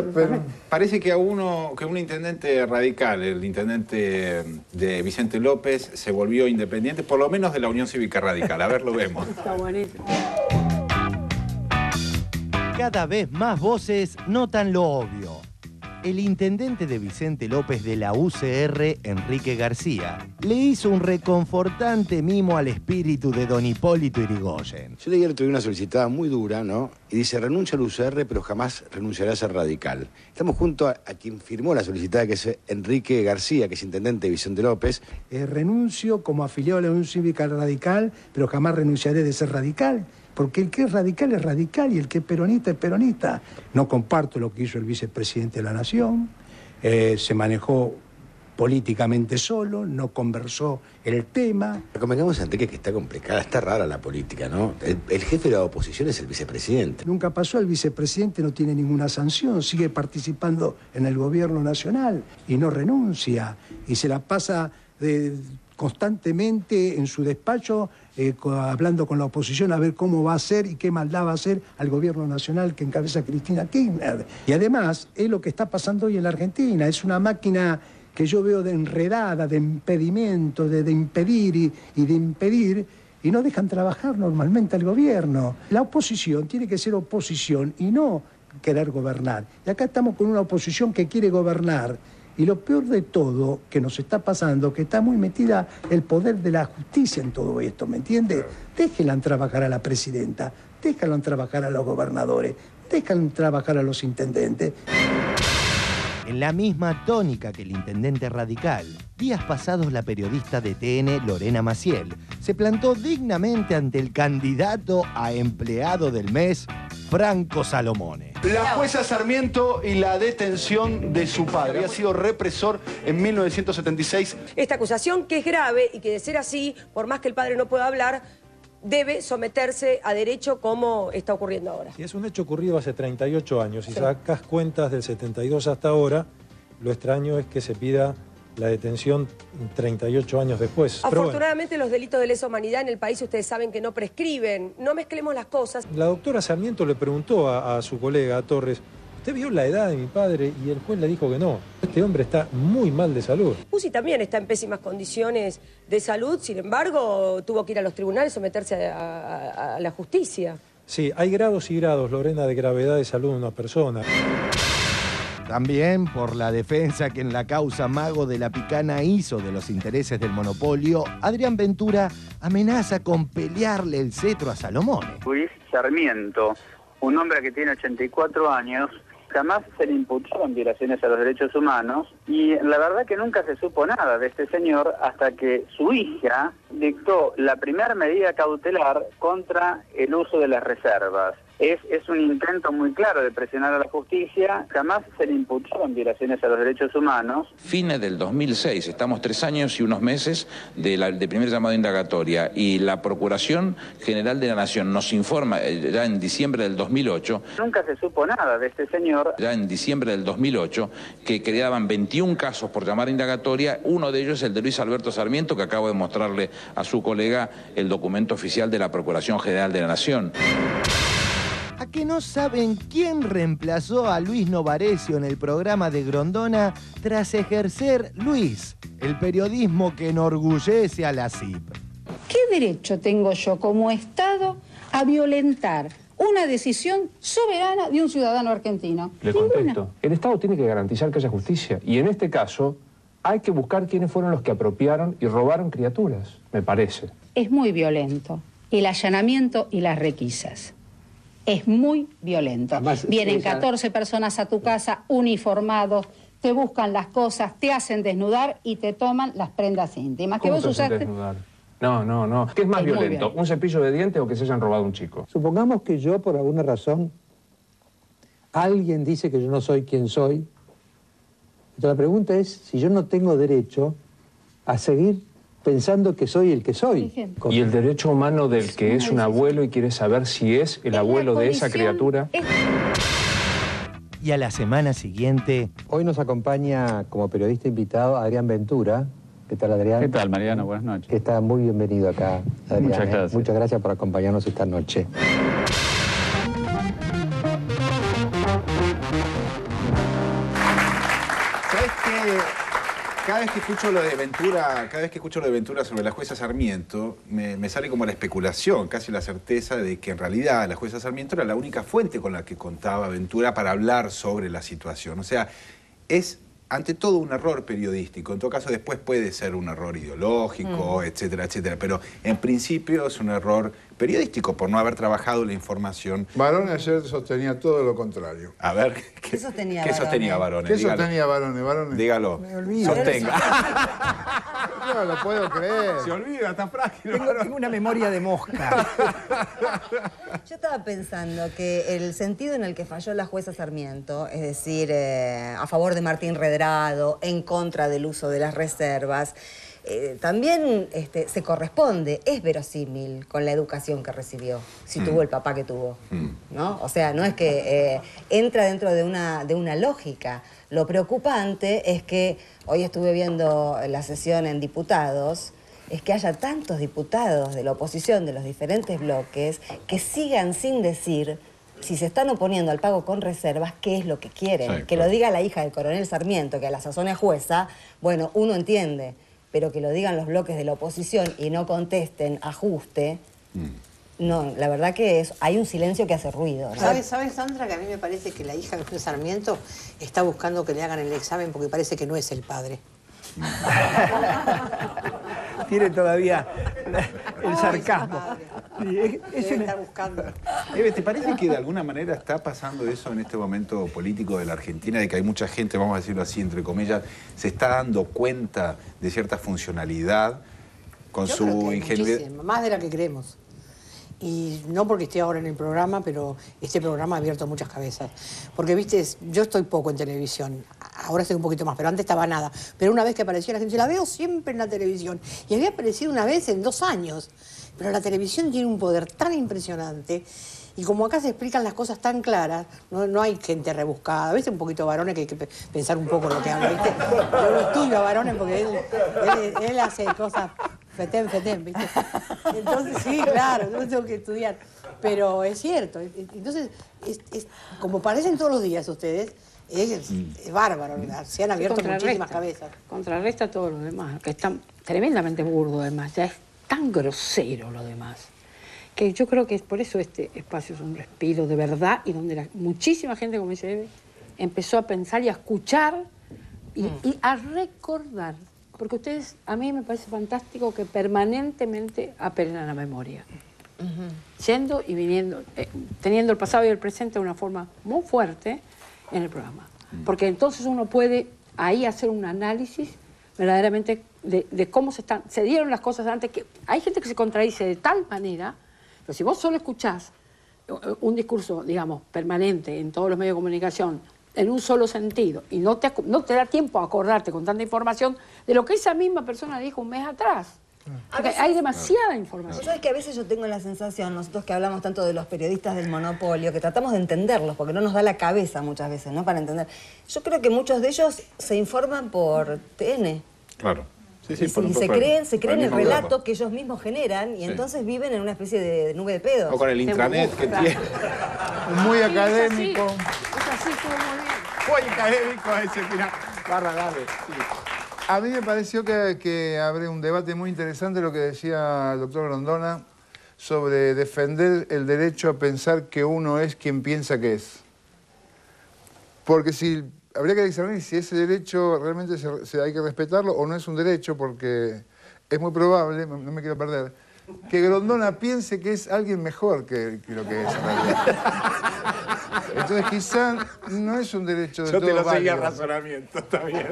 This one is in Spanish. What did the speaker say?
Bueno, parece que un intendente radical, el intendente de Vicente López, se volvió independiente, por lo menos de la Unión Cívica Radical. A ver, lo vemos. Está buenísimo. Cada vez más voces notan lo obvio. El intendente de Vicente López de la UCR, Enrique García, le hizo un reconfortante mimo al espíritu de don Hipólito Yrigoyen. Yo leí el otro día una solicitada muy dura, ¿no? Y dice, renuncia al UCR, pero jamás renunciará a ser radical. Estamos junto a quien firmó la solicitada, que es Enrique García, que es intendente de Vicente López. Renuncio como afiliado a la Unión Cívica Radical, pero jamás renunciaré de ser radical. Porque el que es radical y el que es peronista. No comparto lo que hizo el vicepresidente de la Nación, se manejó políticamente solo, no conversó el tema. Recomendamos a Enrique que está complicada, está rara la política, ¿no? El jefe de la oposición es el vicepresidente. Nunca pasó, el vicepresidente no tiene ninguna sanción, sigue participando en el gobierno nacional y no renuncia. Y se la pasa constantemente en su despacho hablando con la oposición a ver cómo va a hacer y qué maldad va a hacer al gobierno nacional que encabeza Cristina Kirchner. Y además es lo que está pasando hoy en la Argentina, es una máquina que yo veo de enredada, de impedimento, de impedir y de impedir, y no dejan trabajar normalmente al gobierno. La oposición tiene que ser oposición y no querer gobernar. Y acá estamos con una oposición que quiere gobernar. Y lo peor de todo que nos está pasando, que está muy metida el poder de la justicia en todo esto, ¿me entiende? Déjenla trabajar a la presidenta, déjenla trabajar a los gobernadores, déjenla trabajar a los intendentes. En la misma tónica que el intendente radical, días pasados la periodista de TN, Lorena Maciel, se plantó dignamente ante el candidato a empleado del mes, Franco Salomone. La jueza Sarmiento y la detención de su padre. Había sido represor en 1976. Esta acusación, que es grave y que de ser así, por más que el padre no pueda hablar, debe someterse a derecho como está ocurriendo ahora. Y es un hecho ocurrido hace 38 años. Si sacas cuentas del 72 hasta ahora, lo extraño es que se pida la detención 38 años después. Afortunadamente los delitos de lesa humanidad en el país ustedes saben que no prescriben. No mezclemos las cosas. La doctora Sarmiento le preguntó a su colega, a Torres, ¿usted vio la edad de mi padre? Y el juez le dijo que no. Este hombre está muy mal de salud. Uzi también está en pésimas condiciones de salud, sin embargo, tuvo que ir a los tribunales, someterse a la justicia. Sí, hay grados y grados, Lorena, de gravedad de salud de una persona. También por la defensa que en la causa Mago de la Picana hizo de los intereses del monopolio, Adrián Ventura amenaza con pelearle el cetro a Salomone. Luis Sarmiento, un hombre que tiene 84 años, jamás se le imputaron violaciones a los derechos humanos y la verdad que nunca se supo nada de este señor hasta que su hija dictó la primera medida cautelar contra el uso de las reservas. Es un intento muy claro de presionar a la justicia, jamás se le imputaron violaciones a los derechos humanos. Fines del 2006, estamos 3 años y unos meses de primer llamado indagatoria y la Procuración General de la Nación nos informa ya en diciembre del 2008. Nunca se supo nada de este señor. Ya en diciembre del 2008, que quedaban 21 casos por llamar indagatoria, uno de ellos es el de Luis Alberto Sarmiento, que acabo de mostrarle a su colega el documento oficial de la Procuración General de la Nación. ¿A que no saben quién reemplazó a Luis Novarecio en el programa de Grondona tras ejercer Luis, el periodismo que enorgullece a la CIP? ¿Qué derecho tengo yo como Estado a violentar una decisión soberana de un ciudadano argentino? Le contesto. El Estado tiene que garantizar que haya justicia. Y en este caso hay que buscar quiénes fueron los que apropiaron y robaron criaturas, me parece. Es muy violento. El allanamiento y las requisas. Es muy violento. Además, vienen 14 personas a tu casa uniformados, te buscan las cosas, te hacen desnudar y te toman las prendas íntimas. ¿Cómo te hacen desnudar? No. ¿Qué es más violento? ¿Un cepillo de dientes o que se hayan robado un chico? Supongamos que yo, por alguna razón, alguien dice que yo no soy quien soy. Entonces la pregunta es si yo no tengo derecho a seguir pensando que soy el que soy. Y el derecho humano del que es un abuelo y quiere saber si es el abuelo de esa criatura. Y a la semana siguiente... Hoy nos acompaña como periodista invitado Adrián Ventura. ¿Qué tal, Adrián? ¿Qué tal, Mariano? Buenas noches. Que está muy bienvenido acá, Adrián. Muchas gracias. Muchas gracias por acompañarnos esta noche. Cada vez que escucho lo de Ventura sobre la jueza Sarmiento, me sale como la especulación, casi la certeza de que en realidad la jueza Sarmiento era la única fuente con la que contaba Ventura para hablar sobre la situación. O sea, es ante todo un error periodístico. En todo caso, después puede ser un error ideológico, etcétera, etcétera. Pero en principio es un error periodístico por no haber trabajado la información. Barone ayer sostenía todo lo contrario. A ver, ¿qué sostenía Barone? ¿Qué sostenía Barone? Dígalo. Me olvido. Sostenga. No lo puedo creer. Se olvida, tan frágil. Tengo una memoria de mosca. Yo estaba pensando que el sentido en el que falló la jueza Sarmiento, es decir, a favor de Martín Redrado, en contra del uso de las reservas, también se corresponde, es verosímil con la educación que recibió, si tuvo el papá que tuvo, ¿no? O sea, no es que entra dentro de una lógica. Lo preocupante es que, hoy estuve viendo la sesión en diputados, es que haya tantos diputados de la oposición, de los diferentes bloques, que sigan sin decir, si se están oponiendo al pago con reservas, qué es lo que quieren. Sí, que lo diga la hija del coronel Sarmiento, que a la sazón es jueza, bueno, uno entiende, pero que lo digan los bloques de la oposición y no contesten ajuste, no, la verdad que hay un silencio que hace ruido, ¿no? ¿Sabes, Sandra, que a mí me parece que la hija del juez Sarmiento está buscando que le hagan el examen porque parece que no es el padre? Tiene todavía el sarcasmo. Está buscando. Eve, ¿te parece que de alguna manera está pasando eso en este momento político de la Argentina, de que hay mucha gente, vamos a decirlo así, entre comillas, se está dando cuenta de cierta funcionalidad con Yo su creo que ingenuidad? muchísimo, más de la que creemos. Y no porque esté ahora en el programa, pero este programa ha abierto muchas cabezas. Porque, viste, yo estoy poco en televisión, ahora estoy un poquito más, pero antes estaba nada. Pero una vez que apareció la gente, la veo siempre en la televisión. Y había aparecido una vez en 2 años. Pero la televisión tiene un poder tan impresionante. Y como acá se explican las cosas tan claras, no hay gente rebuscada. A veces un poquito Barone que hay que pensar un poco lo que habla, ¿viste? Yo lo estudio a Barone porque él hace cosas fetén, ¿viste? Entonces, sí, claro, yo tengo que estudiar. Pero es cierto. Entonces, como parecen todos los días ustedes, es bárbaro. Se han abierto muchísimas cabezas. Contrarresta todo lo demás, que está tremendamente burdo además. Ya es tan grosero lo demás, que yo creo que por eso este espacio es un respiro de verdad y donde muchísima gente, como dice Eve, empezó a pensar y a escuchar y a recordar. Porque ustedes, a mí me parece fantástico que permanentemente apelen a la memoria. Yendo y viniendo, teniendo el pasado y el presente de una forma muy fuerte en el programa. Porque entonces uno puede ahí hacer un análisis verdaderamente de cómo se dieron las cosas antes. Que hay gente que se contradice de tal manera, pero si vos solo escuchás un discurso, digamos, permanente en todos los medios de comunicación, en un solo sentido, y no te da tiempo a acordarte con tanta información de lo que esa misma persona dijo un mes atrás. Porque hay demasiada información. ¿Sabes que a veces yo tengo la sensación, nosotros que hablamos tanto de los periodistas del monopolio, que tratamos de entenderlos, porque no nos da la cabeza muchas veces, ¿no? Para entender. Yo creo que muchos de ellos se informan por TN. Claro. Sí, y se creen el relato que ellos mismos generan y entonces viven en una especie de nube de pedos. O con el intranet que tiene. Muy académico. Es así, todo muy bien. Muy académico ese final. Barra, dale. Sí. A mí me pareció que abre un debate muy interesante lo que decía el doctor Grondona sobre defender el derecho a pensar que uno es quien piensa que es. Porque habría que examinar si ese derecho realmente hay que respetarlo o no es un derecho, porque es muy probable, no me quiero perder, que Grondona piense que es alguien mejor que lo que es en realidad. Entonces quizá no es un derecho de todo válido. Yo te lo seguía el razonamiento, está bien.